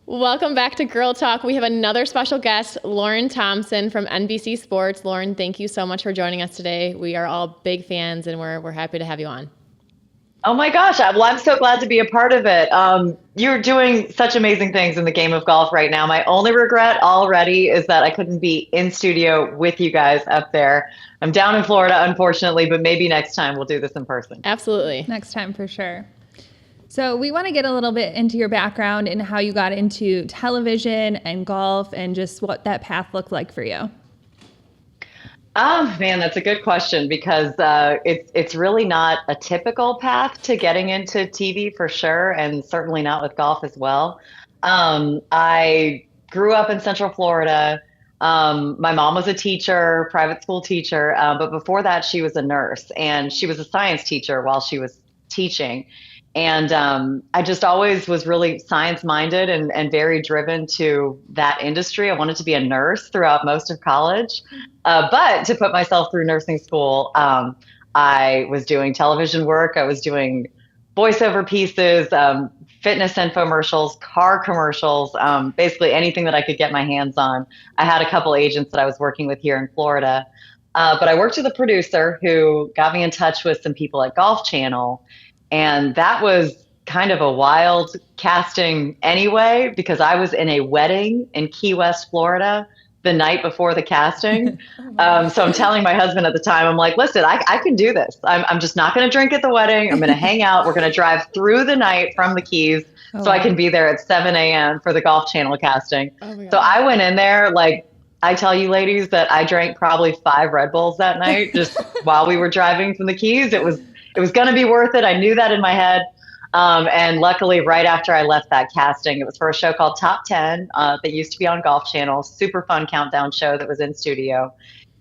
Welcome back to Girl Talk. We have another special guest, Lauren Thompson from NBC Sports. Lauren, thank you so much for joining us today. We are all big fans and we're happy to have you on. Oh my gosh, I'm so glad to be a part of it. You're doing such amazing things in the game of golf right now. My only regret already is that I couldn't be in studio with you guys up there. I'm down in Florida, unfortunately, but maybe next time we'll do this in person. Absolutely. Next time for sure. So we want to get a little bit into your background and how you got into television and golf and just what that path looked like for you. Oh man, that's a good question because it's really not a typical path to getting into TV for sure, and certainly not with golf as well. I grew up in Central Florida. My mom was a teacher, private school teacher, but before that, she was a nurse, and she was a science teacher while she was teaching. And I just always was really science minded and very driven to that industry. I wanted to be a nurse throughout most of college. But to put myself through nursing school, I was doing television work. I was doing voiceover pieces, fitness infomercials, car commercials, basically anything that I could get my hands on. I had a couple agents that I was working with here in Florida. But I worked with a producer who got me in touch with some people at Golf Channel. And that was kind of a wild casting anyway, because I was in a wedding in Key West, Florida, the night before the casting. So I'm telling my husband at the time, I'm like, listen, I can do this. I'm just not going to drink at the wedding. I'm going to hang out. We're going to drive through the night from the Keys so I can be there at 7 a.m. for the Golf Channel casting. So I went in there like, I tell you ladies that I drank probably 5 Red Bulls that night just while we were driving from the Keys. It was going to be worth it. I knew that in my head. And luckily, right after I left that casting, it was for a show called Top 10 that used to be on Golf Channel. Super fun countdown show that was in studio.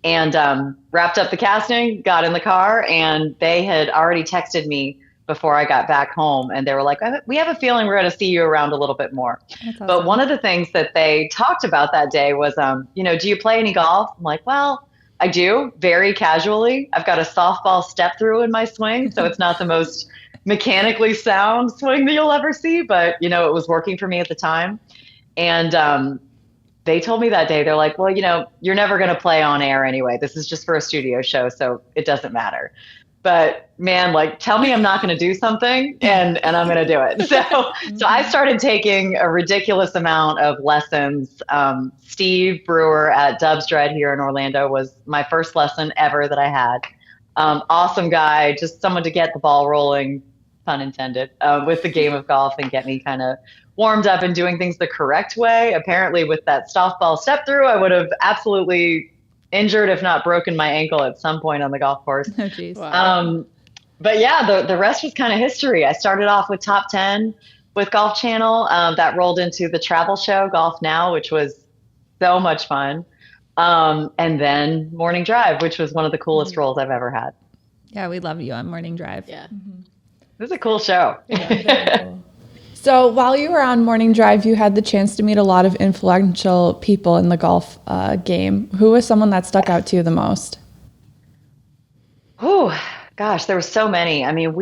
And wrapped up the casting, got in the car, and they had already texted me before I got back home. And they were like, we have a feeling we're going to see you around a little bit more. That's awesome. But one of the things that they talked about that day was, do you play any golf? I'm like, well, I do, very casually. I've got a softball step through in my swing, so it's not the most mechanically sound swing that you'll ever see, but it was working for me at the time. And they told me that day, they're like, well, you're never going to play on air anyway. This is just for a studio show, so it doesn't matter. But man, like, tell me I'm not going to do something and I'm going to do it. So I started taking a ridiculous amount of lessons. Steve Brewer at Dubs Dread here in Orlando was my first lesson ever that I had. Awesome guy, just someone to get the ball rolling, pun intended, with the game of golf and get me kind of warmed up and doing things the correct way. Apparently with that softball step through, I would have absolutely injured, if not broken my ankle at some point on the golf course. Oh, geez. Wow. But yeah, the rest was kind of history. I started off with Top 10 with Golf Channel. That rolled into the travel show, Golf Now, which was so much fun. And then Morning Drive, which was one of the coolest roles I've ever had. Yeah, we love you on Morning Drive. Yeah. It was a cool show. Yeah, so while you were on Morning Drive, you had the chance to meet a lot of influential people in the golf game. Who was someone that stuck out to you the most? Oh, gosh, there were so many. I mean,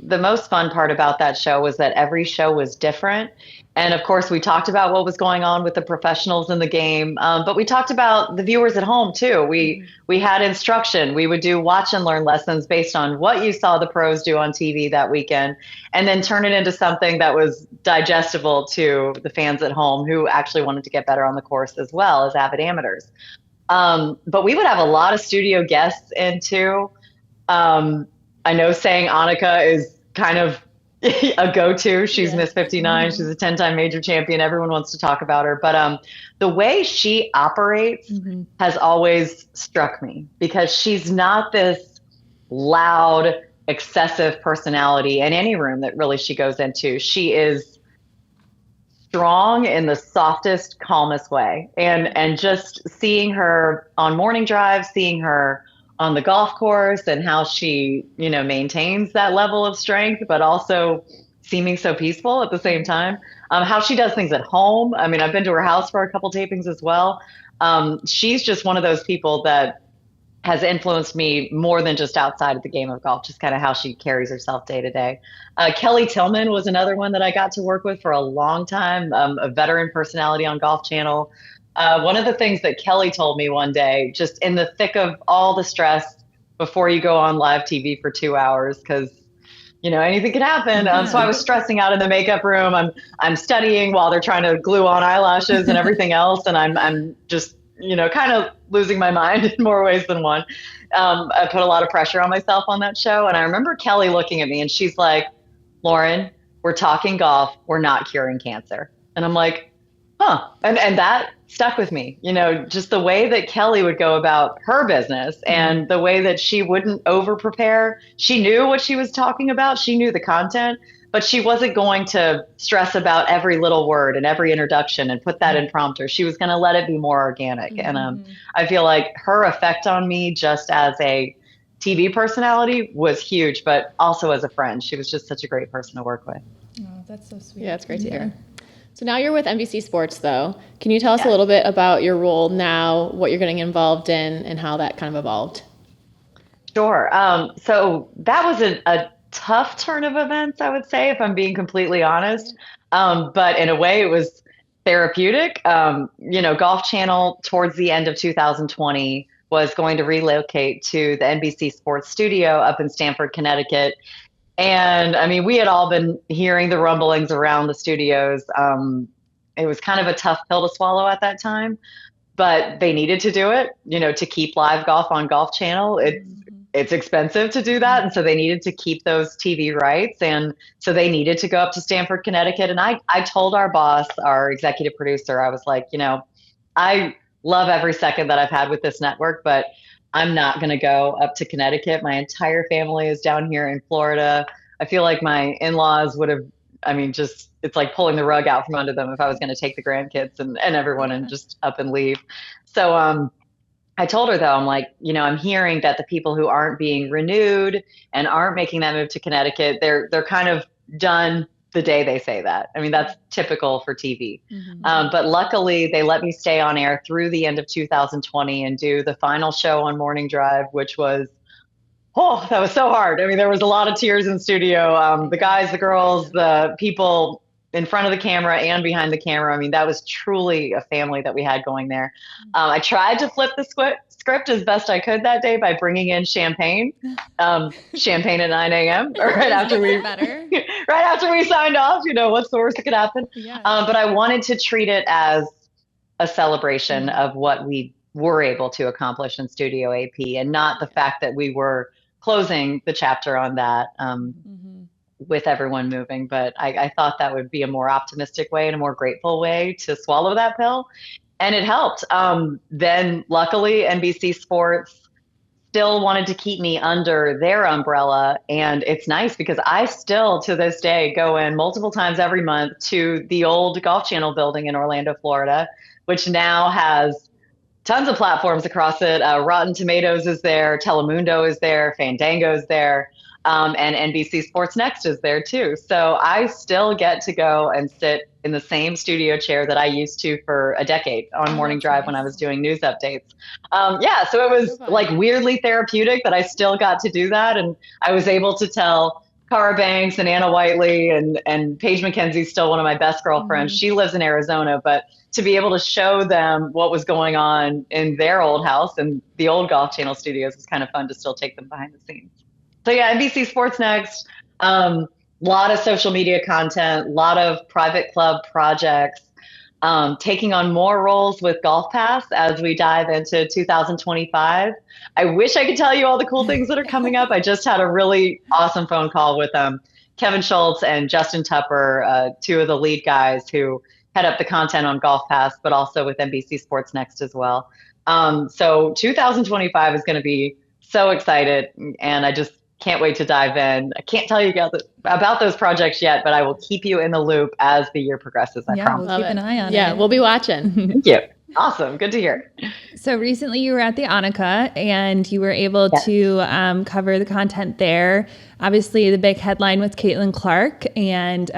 the most fun part about that show was that every show was different. And of course, we talked about what was going on with the professionals in the game, but we talked about the viewers at home too. We had instruction. We would do watch and learn lessons based on what you saw the pros do on TV that weekend, and then turn it into something that was digestible to the fans at home who actually wanted to get better on the course as well as avid amateurs. But we would have a lot of studio guests in too. I know saying Annika is kind of a go-to. She's Miss 59. She's a 10-time major champion. Everyone wants to talk about her. But the way she operates has always struck me because she's not this loud, excessive personality in any room that really she goes into. She is strong in the softest, calmest way. And just seeing her on Morning Drive, seeing her on the golf course and how she, maintains that level of strength, but also seeming so peaceful at the same time. How she does things at home. I mean, I've been to her house for a couple tapings as well. She's just one of those people that has influenced me more than just outside of the game of golf, just kind of how she carries herself day to day. Kelly Tillman was another one that I got to work with for a long time, a veteran personality on Golf Channel. One of the things that Kelly told me one day, just in the thick of all the stress before you go on live TV for 2 hours, because anything could happen. So I was stressing out in the makeup room. I'm studying while they're trying to glue on eyelashes and everything else, and I'm just kind of losing my mind in more ways than one. I put a lot of pressure on myself on that show, and I remember Kelly looking at me, and she's like, "Lauren, we're talking golf. We're not curing cancer." And I'm like, "Huh," and that stuck with me. Just the way that Kelly would go about her business and the way that she wouldn't over prepare. She knew what she was talking about. She knew the content, but she wasn't going to stress about every little word and every introduction and put that in prompter. She was going to let it be more organic. And I feel like her effect on me just as a TV personality was huge, but also as a friend. She was just such a great person to work with. Oh, that's so sweet. Yeah, it's great to hear. So now you're with NBC Sports, though. Can you tell us a little bit about your role now, what you're getting involved in, and how that kind of evolved? Sure. So that was a tough turn of events, I would say, if I'm being completely honest. But in a way, it was therapeutic. Golf Channel towards the end of 2020 was going to relocate to the NBC Sports studio up in Stamford, Connecticut. And I mean, we had all been hearing the rumblings around the studios. It was kind of a tough pill to swallow at that time, but they needed to do it, to keep live golf on Golf Channel. It's expensive to do that. And so they needed to keep those TV rights. And so they needed to go up to Stamford, Connecticut. And I told our boss, our executive producer, I was like, I love every second that I've had with this network, but I'm not going to go up to Connecticut. My entire family is down here in Florida. I feel like my in-laws would have, it's like pulling the rug out from under them if I was going to take the grandkids and everyone and just up and leave. So I told her, though, I'm like, I'm hearing that the people who aren't being renewed and aren't making that move to Connecticut, they're kind of done the day they say that. I mean, that's typical for TV. But luckily, they let me stay on air through the end of 2020 and do the final show on Morning Drive, which was, that was so hard. I mean, there was a lot of tears in studio. The guys, the girls, the people in front of the camera and behind the camera. I mean, that was truly a family that we had going there. I tried to flip the script as best I could that day by bringing in champagne at 9 a.m. right after we signed off. What's the worst that could happen? Yeah. But I wanted to treat it as a celebration of what we were able to accomplish in Studio AP, and not the fact that we were closing the chapter on that. With everyone moving, but I thought that would be a more optimistic way and a more grateful way to swallow that pill, and it helped. Then luckily NBC Sports still wanted to keep me under their umbrella, and it's nice because I still to this day go in multiple times every month to the old Golf Channel building in Orlando, Florida, which now has tons of platforms across it. Rotten Tomatoes is there, Telemundo is there, Fandango is there. And NBC Sports Next is there too. So I still get to go and sit in the same studio chair that I used to for a decade on Morning Drive when I was doing news updates. So it was like weirdly therapeutic that I still got to do that. And I was able to tell Cara Banks and Anna Whiteley and Paige McKenzie's still one of my best girlfriends. She lives in Arizona, but to be able to show them what was going on in their old house and the old Golf Channel studios was kind of fun to still take them behind the scenes. So yeah, NBC Sports Next, lot of social media content, lot of private club projects, taking on more roles with Golf Pass as we dive into 2025. I wish I could tell you all the cool things that are coming up. I just had a really awesome phone call with Kevin Schultz and Justin Tupper, two of the lead guys who head up the content on Golf Pass, but also with NBC Sports Next as well. So 2025 is going to be so excited, and I just can't wait to dive in. I can't tell you about those projects yet, but I will keep you in the loop as the year progresses. I promise. We'll keep an eye on it. Yeah, we'll be watching. Thank you. Awesome. Good to hear. So recently you were at the Annika and you were able to cover the content there. Obviously, the big headline was Caitlyn Clark. And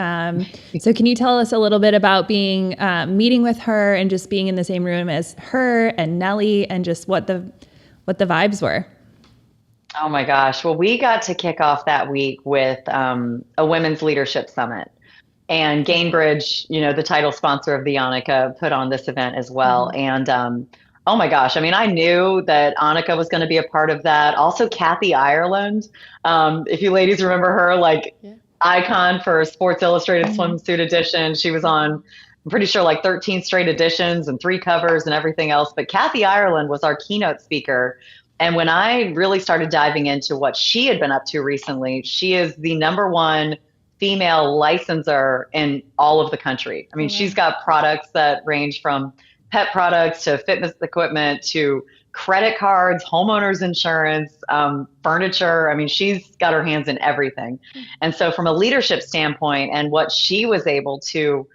so can you tell us a little bit about meeting with her and just being in the same room as her and Nelly, and just what what the vibes were. Oh my gosh. Well, we got to kick off that week with a women's leadership summit. And Gainbridge, the title sponsor of the Annika, put on this event as well. And oh my gosh, I mean, I knew that Annika was going to be a part of that. Also, Kathy Ireland, if you ladies remember her, like icon for Sports Illustrated swimsuit edition. She was on, I'm pretty sure, like 13 straight editions and 3 covers and everything else. But Kathy Ireland was our keynote speaker. And when I really started diving into what she had been up to recently, she is the #1 female licensor in all of the country. I mean, she's got products that range from pet products to fitness equipment to credit cards, homeowners insurance, furniture. I mean, she's got her hands in everything. And so from a leadership standpoint and what she was able to,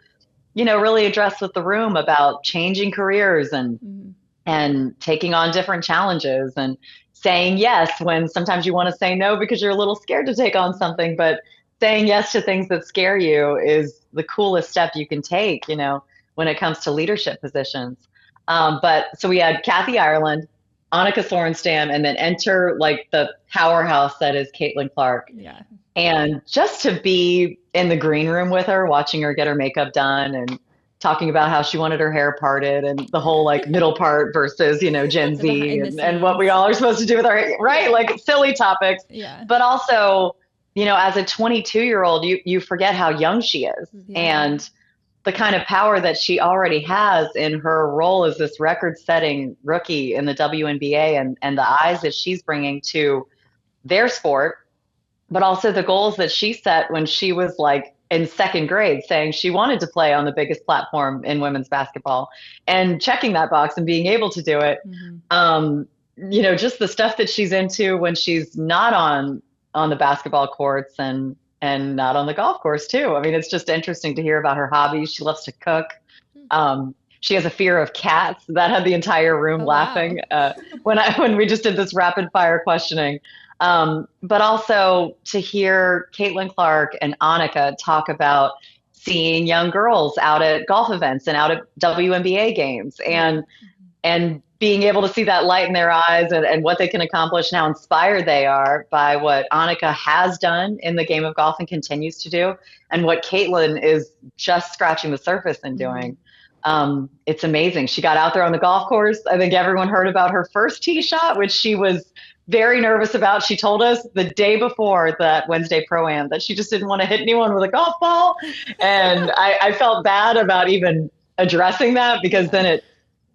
really address with the room about changing careers and taking on different challenges and saying yes when sometimes you want to say no because you're a little scared to take on something, but saying yes to things that scare you is the coolest step you can take, when it comes to leadership positions. But so we had Kathy Ireland, Annika Sorenstam, and then enter like the powerhouse that is Caitlyn Clark. Yeah. And just to be in the green room with her, watching her get her makeup done and talking about how she wanted her hair parted and the whole like middle part versus, Gen Z and what we all are supposed to do with our hair, right? Like silly topics. Yeah. But also, as a 22-year-old, you forget how young she is and the kind of power that she already has in her role as this record-setting rookie in the WNBA and the eyes that she's bringing to their sport, but also the goals that she set when she was like in 2nd grade, saying she wanted to play on the biggest platform in women's basketball and checking that box and being able to do it. Just the stuff that she's into when she's not on the basketball courts and not on the golf course too. I mean, it's just interesting to hear about her hobbies. She loves to cook. She has a fear of cats. That had the entire room laughing when we just did this rapid fire questioning. But also to hear Caitlyn Clark and Annika talk about seeing young girls out at golf events and out at WNBA games and being able to see that light in their eyes and what they can accomplish and how inspired they are by what Annika has done in the game of golf and continues to do, and what Caitlyn is just scratching the surface and doing. It's amazing. She got out there on the golf course. I think everyone heard about her first tee shot, which she was very nervous about. She told us the day before that Wednesday Pro-Am that she just didn't want to hit anyone with a golf ball. And I felt bad about even addressing that because then it,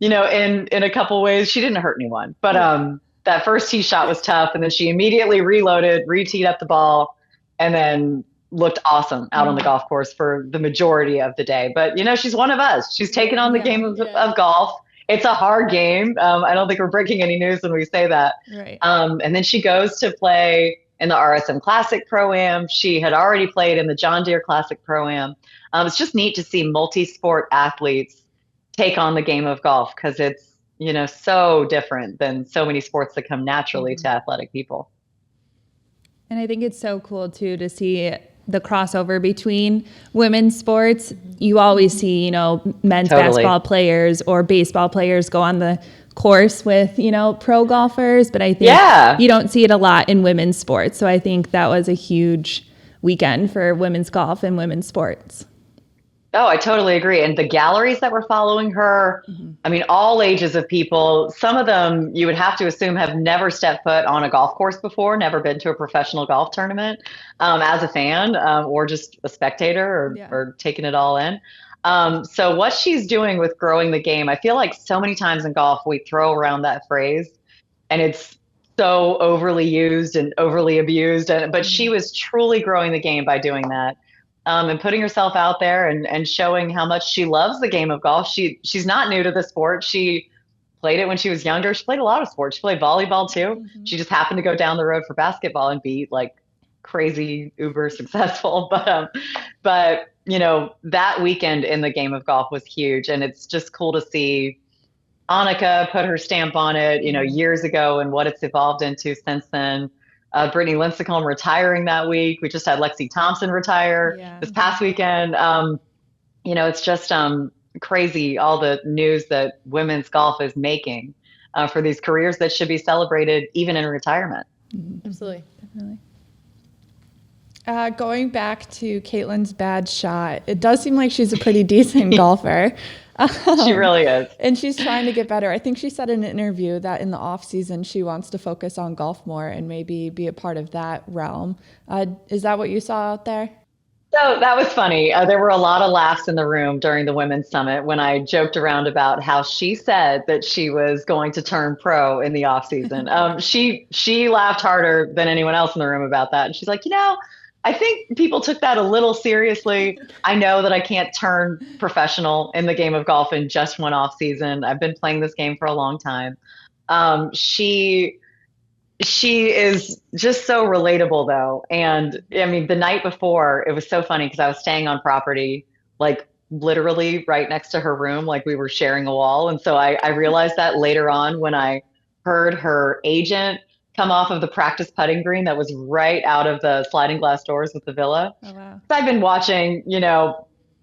in a couple ways, she didn't hurt anyone. But that first tee shot was tough. And then she immediately reloaded, re-teed up the ball, and then looked awesome out on the golf course for the majority of the day. But, she's one of us. She's taken on the game of golf. It's a hard game. I don't think we're breaking any news when we say that. Right. And then she goes to play in the RSM Classic Pro-Am. She had already played in the John Deere Classic Pro-Am. It's just neat to see multi-sport athletes take on the game of golf because it's, so different than so many sports that come naturally to athletic people. And I think it's so cool too to see the crossover between women's sports. You always see, men's basketball players or baseball players go on the course with, pro golfers, but I think you don't see it a lot in women's sports. So I think that was a huge weekend for women's golf and women's sports. Oh, I totally agree. And the galleries that were following her, I mean, all ages of people, some of them you would have to assume have never stepped foot on a golf course before, never been to a professional golf tournament as a fan or just a spectator or taking it all in. So what she's doing with growing the game, I feel like so many times in golf, we throw around that phrase and it's so overly used and overly abused. But she was truly growing the game by doing that. And putting herself out there and showing how much she loves the game of golf. She's not new to the sport. She played it when she was younger. She played a lot of sports. She played volleyball too. She just happened to go down the road for basketball and be like crazy uber successful. But that weekend in the game of golf was huge. And it's just cool to see Annika put her stamp on it, years ago and what it's evolved into since then. Brittany Lincecum retiring that week. We just had Lexi Thompson retire this past weekend. It's just crazy all the news that women's golf is making for these careers that should be celebrated even in retirement. Absolutely. Definitely. Going back to Caitlyn's bad shot, it does seem like she's a pretty decent golfer. She really is. And she's trying to get better. I think she said in an interview that in the off season, she wants to focus on golf more and maybe be a part of that realm. Is that what you saw out there? So that was funny. There were a lot of laughs in the room during the Women's Summit when I joked around about how she said that she was going to turn pro in the off season. She laughed harder than anyone else in the room about that. And she's like, I think people took that a little seriously. I know that I can't turn professional in the game of golf in just one off season. I've been playing this game for a long time. She is just so relatable though. And I mean, the night before, it was so funny because I was staying on property, like literally right next to her room, like we were sharing a wall. And so I realized that later on when I heard her agent come off of the practice putting green that was right out of the sliding glass doors with the villa. Oh, wow. So I've been watching,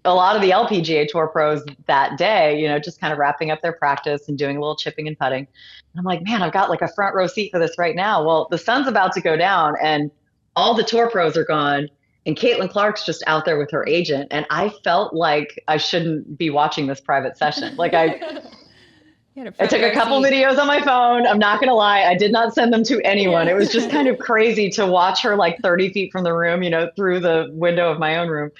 a lot of the LPGA Tour pros that day, just kind of wrapping up their practice and doing a little chipping and putting. And I'm like, man, I've got like a front row seat for this right now. Well, the sun's about to go down and all the tour pros are gone. And Caitlyn Clark's just out there with her agent. And I felt like I shouldn't be watching this private session. Like I took a couple videos on my phone. I'm not going to lie. I did not send them to anyone. It was just kind of crazy to watch her like 30 feet from the room, through the window of my own room.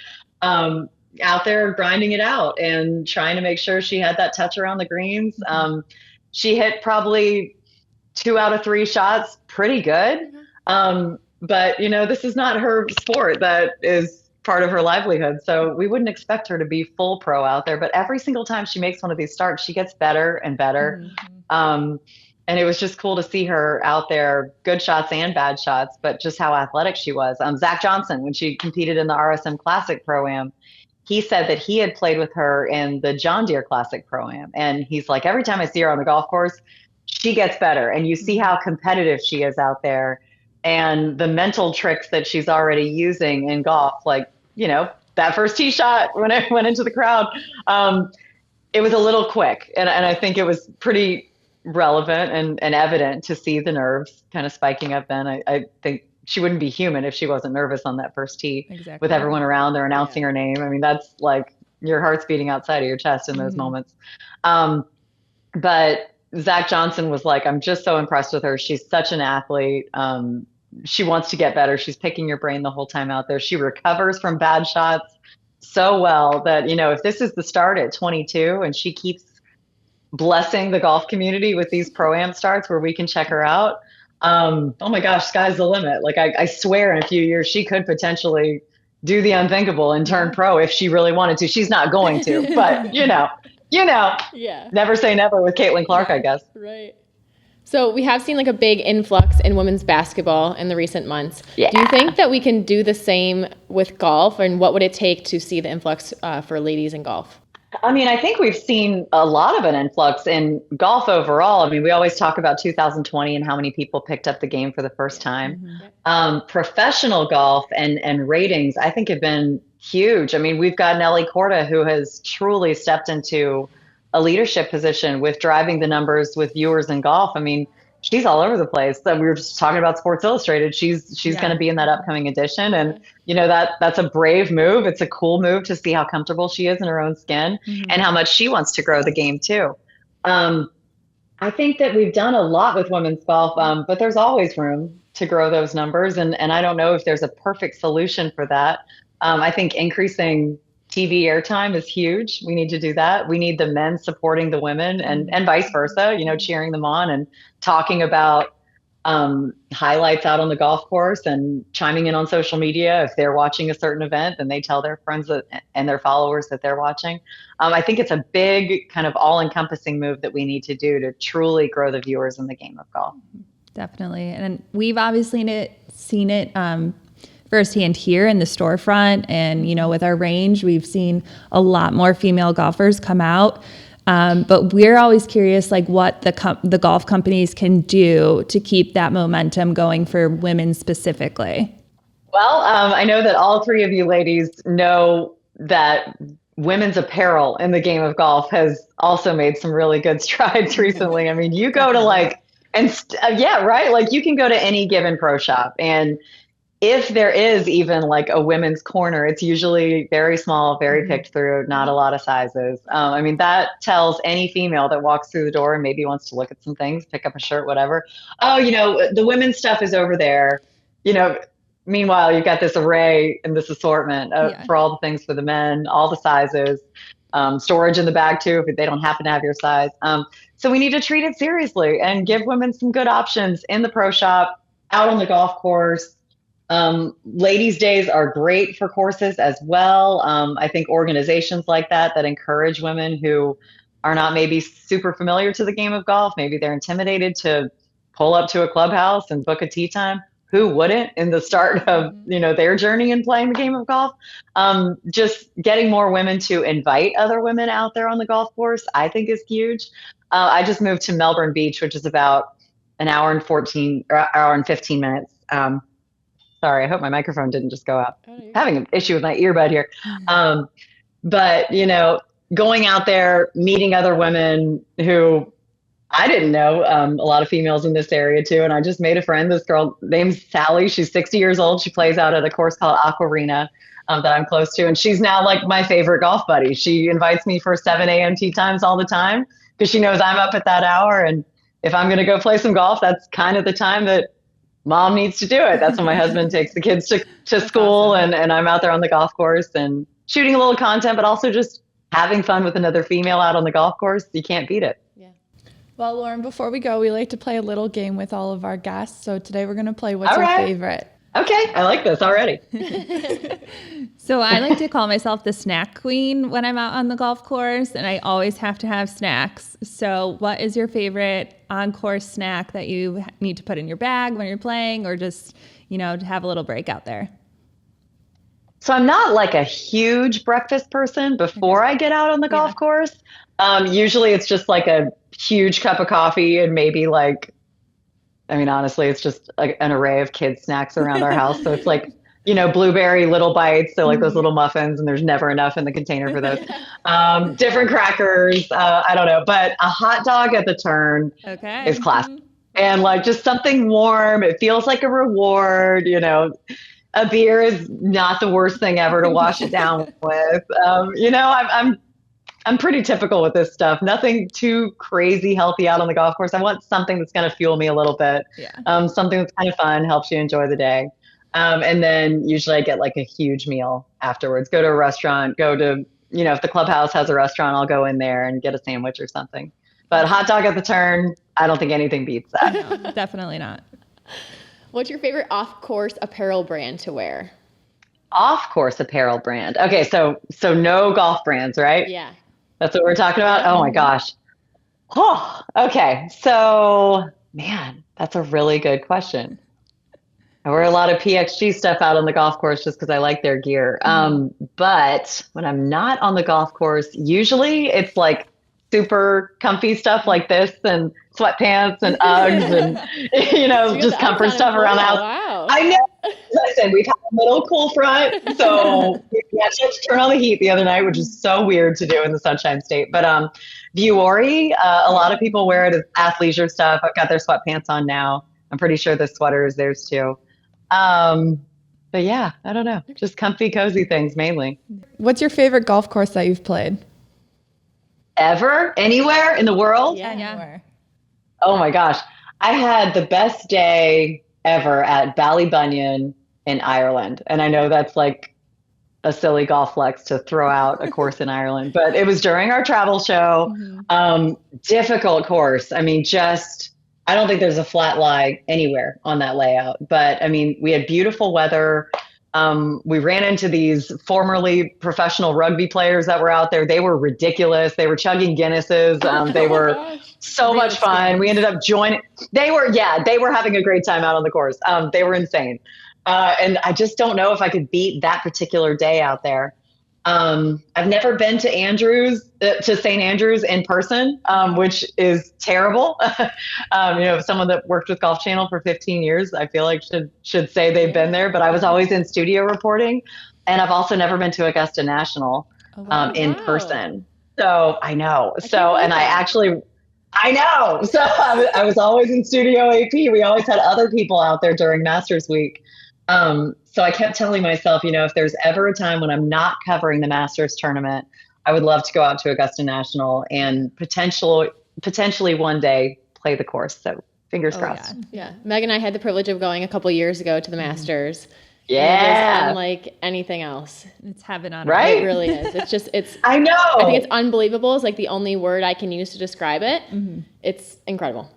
Out there grinding it out and trying to make sure she had that touch around the greens. She hit probably 2 out of 3 shots pretty good. But, this is not her sport. That is part of her livelihood. So we wouldn't expect her to be full pro out there. But every single time she makes one of these starts, she gets better and better. And it was just cool to see her out there, good shots and bad shots, but just how athletic she was. Zach Johnson, when she competed in the RSM Classic Pro-Am, he said that he had played with her in the John Deere Classic Pro-Am. And he's like, every time I see her on the golf course, she gets better. And you see how competitive she is out there and the mental tricks that she's already using in golf. Like, that first tee shot when I went into the crowd, it was a little quick. And I think it was pretty relevant and evident to see the nerves kind of spiking up then. I think she wouldn't be human if she wasn't nervous on that first tee with everyone around there announcing her name. I mean, that's like your heart's beating outside of your chest in those moments. But Zach Johnson was like, I'm just so impressed with her. She's such an athlete. She wants to get better. She's picking your brain the whole time out there. She recovers from bad shots so well that, if this is the start at 22 and she keeps blessing the golf community with these Pro-Am starts where we can check her out, oh my gosh, sky's the limit. Like I swear in a few years, she could potentially do the unthinkable and turn pro if she really wanted to. She's not going to, but never say never with Caitlyn Clark, I guess. Right. So we have seen like a big influx in women's basketball in the recent months. Yeah. Do you think that we can do the same with golf, and what would it take to see the influx for ladies in golf? I mean, I think we've seen a lot of an influx in golf overall. I mean, we always talk about 2020 and how many people picked up the game for the first time. Professional golf and ratings, I think, have been huge. I mean, we've got Nelly Korda, who has truly stepped into a leadership position with driving the numbers with viewers in golf. I mean, she's all over the place. We were just talking about Sports Illustrated. She's going to be in that upcoming edition. And, that's a brave move. It's a cool move to see how comfortable she is in her own skin and how much she wants to grow the game too. I think that we've done a lot with women's golf, but there's always room to grow those numbers. And I don't know if there's a perfect solution for that. I think increasing TV airtime is huge. We need to do that. We need the men supporting the women and vice versa, cheering them on and talking about highlights out on the golf course and chiming in on social media. If they're watching a certain event, then they tell their friends and their followers that they're watching. I think it's a big kind of all-encompassing move that we need to do to truly grow the viewers in the game of golf. Definitely. And we've obviously seen it firsthand here in the storefront, and with our range, we've seen a lot more female golfers come out. But we're always curious, like what the golf companies can do to keep that momentum going for women specifically. Well, I know that all three of you ladies know that women's apparel in the game of golf has also made some really good strides recently. I mean, you go to yeah, right. Like you can go to any given pro shop, and if there is even like a women's corner, it's usually very small, very picked through, not a lot of sizes. I mean, that tells any female that walks through the door and maybe wants to look at some things, pick up a shirt, whatever. Oh, the women's stuff is over there. Meanwhile, you've got this array and this assortment for all the things for the men, all the sizes, storage in the bag too, if they don't happen to have your size. So we need to treat it seriously and give women some good options in the pro shop, out on the golf course. Ladies' days are great for courses as well. I think organizations like that encourage women who are not maybe super familiar to the game of golf. Maybe they're intimidated to pull up to a clubhouse and book a tee time. Who wouldn't in the start of, their journey in playing the game of golf? Just getting more women to invite other women out there on the golf course, I think is huge. I just moved to Melbourne Beach, which is about an hour and 15 minutes. Sorry, I hope my microphone didn't just go out. Having an issue with my earbud here. But, going out there, meeting other women who I didn't know, a lot of females in this area too. And I just made a friend, this girl named Sally. She's 60 years old. She plays out at a course called Aquarina that I'm close to. And she's now like my favorite golf buddy. She invites me for 7 a.m. tee times all the time because she knows I'm up at that hour. And if I'm going to go play some golf, that's kind of the time that mom needs to do it. That's when my husband takes the kids to school. Awesome. And I'm out there on the golf course and shooting a little content, but also just having fun with another female out on the golf course. You can't beat it. Well, Lauren, before we go, we like to play a little game with all of our guests. So today we're going to play What's Your Favorite? Okay, I like this already. So I like to call myself the snack queen when I'm out on the golf course, and I always have to have snacks. So what is your favorite on-course snack that you need to put in your bag when you're playing, or just, to have a little break out there? So I'm not like a huge breakfast person before I get out on the golf course. Usually it's just like a huge cup of coffee and maybe honestly, it's just an array of kids' snacks around our house. So it's like, blueberry little bites. So like those little muffins, and there's never enough in the container for those. Different crackers. I don't know, but a hot dog at the turn is classic. And like just something warm. It feels like a reward, A beer is not the worst thing ever to wash it down with. I'm pretty typical with this stuff. Nothing too crazy healthy out on the golf course. I want something that's going to fuel me a little bit. Something that's kind of fun, helps you enjoy the day. And then usually I get like a huge meal afterwards. Go to a restaurant, if the clubhouse has a restaurant, I'll go in there and get a sandwich or something. But hot dog at the turn, I don't think anything beats that. No, definitely not. What's your favorite off-course apparel brand to wear? Off-course apparel brand. Okay, so no golf brands, right? Yeah. That's what we're talking about? Oh my gosh. Oh, okay. So, man, that's a really good question. I wear a lot of PXG stuff out on the golf course just because I like their gear. But when I'm not on the golf course, usually it's like super comfy stuff like this and sweatpants and Uggs and, just comfort stuff around the house. Wow. I know. Listen, we've had a little cool front, so we had to turn on the heat the other night, which is so weird to do in the Sunshine State. But Vuori, a lot of people wear it as athleisure stuff. I've got their sweatpants on now. I'm pretty sure the sweater is theirs too. But yeah, I don't know. Just comfy, cozy things mainly. What's your favorite golf course that you've played? Ever? Anywhere in the world? Yeah, anywhere. Oh my gosh. I had the best day ever at Ballybunion in Ireland. And I know that's like a silly golf flex to throw out a course in Ireland, but it was during our travel show. Difficult course. I mean, I don't think there's a flat lie anywhere on that layout, but I mean, we had beautiful weather. We ran into these formerly professional rugby players that were out there. They were ridiculous. They were chugging Guinnesses. They were so much fun. We ended up joining. They were having a great time out on the course. They were insane. And I just don't know if I could beat that particular day out there. I've never been to St. Andrews in person, which is terrible. Someone that worked with Golf Channel for 15 years, I feel like should say they've been there, but I was always in studio reporting. And I've also never been to Augusta National. in Wow. person. So I know. can't So, believe and that. I know. So I was always in Studio AP. We always had other people out there during Masters Week. So I kept telling myself, if there's ever a time when I'm not covering the Masters tournament, I would love to go out to Augusta National and potentially one day play the course. So fingers crossed. Yeah. Meg and I had the privilege of going a couple years ago to the Masters. Yeah. It is unlike anything else. It's heaven on Right? It really is. It's I know. I think it's unbelievable is like the only word I can use to describe it. It's incredible.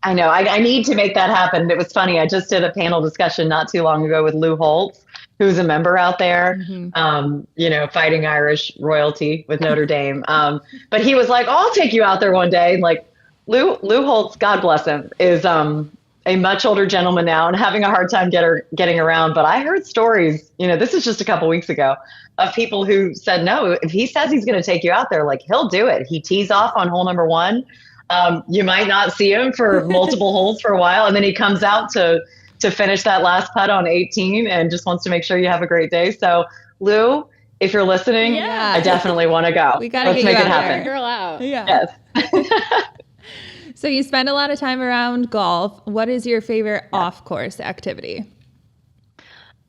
I know. I need to make that happen. It was funny. I just did a panel discussion not too long ago with Lou Holtz, who's a member out there, fighting Irish royalty with Notre Dame. But he was like, I'll take you out there one day. And like Lou Holtz, God bless him, is a much older gentleman now and having a hard time getting around. But I heard stories, this is just a couple weeks ago, of people who said, no, if he says he's going to take you out there, like he'll do it. He tees off on hole number 1. You might not see him for multiple holes for a while, and then he comes out to finish that last putt on 18 and just wants to make sure you have a great day. So, Lou, if you're listening, I definitely want to go. We got to Let's get make you it out happen. there. Girl out. Yeah. Yes. So you spend a lot of time around golf. What is your favorite off-course activity?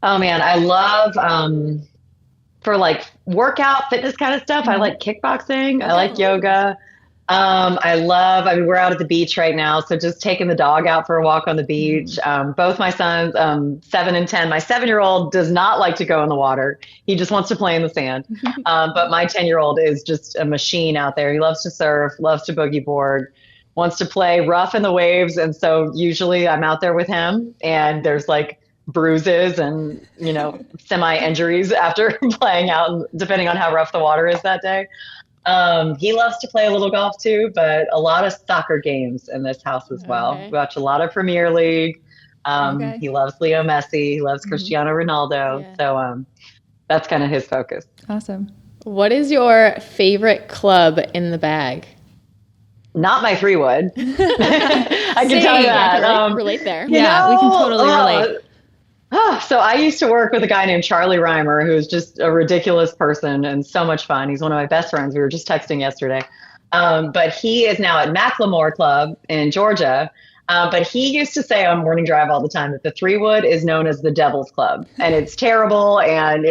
Oh man, I love for like workout fitness kind of stuff. I like kickboxing. I like yoga. We're out at the beach right now. So just taking the dog out for a walk on the beach. Both my sons, 7 and 10, my 7-year-old does not like to go in the water. He just wants to play in the sand. But my 10-year-old is just a machine out there. He loves to surf, loves to boogie board, wants to play rough in the waves. And so usually I'm out there with him and there's like bruises and, semi injuries after playing out, depending on how rough the water is that day. He loves to play a little golf too, but a lot of soccer games in this house as well. Okay. We watch a lot of Premier League. He loves Leo Messi. He loves Cristiano Ronaldo. Yeah. So that's kind of his focus. Awesome. What is your favorite club in the bag? Not my 3-wood. I can tell you I that. can relate there. Yeah, we can totally relate. So I used to work with a guy named Charlie Reimer, who's just a ridiculous person and so much fun. He's one of my best friends. We were just texting yesterday. But he is now at Macklemore Club in Georgia. But he used to say on Morning Drive all the time that the 3-wood is known as the Devil's Club. And it's terrible. And,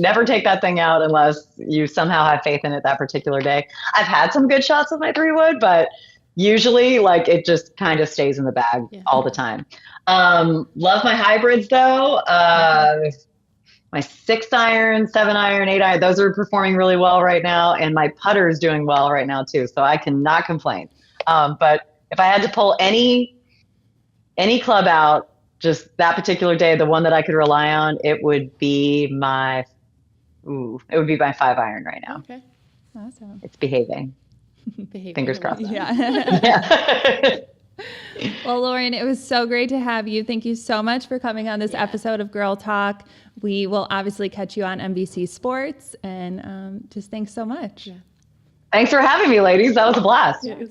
never take that thing out unless you somehow have faith in it that particular day. I've had some good shots with my 3-wood, but usually like it just kind of stays in the bag all the time. Love my hybrids though. My 6-iron, 7-iron, 8-iron, those are performing really well right now. And my putter is doing well right now too. So I cannot complain. But if I had to pull any club out just that particular day, the one that I could rely on, it would be my 5-iron right now. Okay. Awesome. It's behaving. Fingers crossed. Yeah. Well, Lauren, it was so great to have you. Thank you so much for coming on this episode of Girl Talk. We will obviously catch you on NBC Sports, and just thanks so much. Thanks for having me, ladies. That was a blast. Yeah.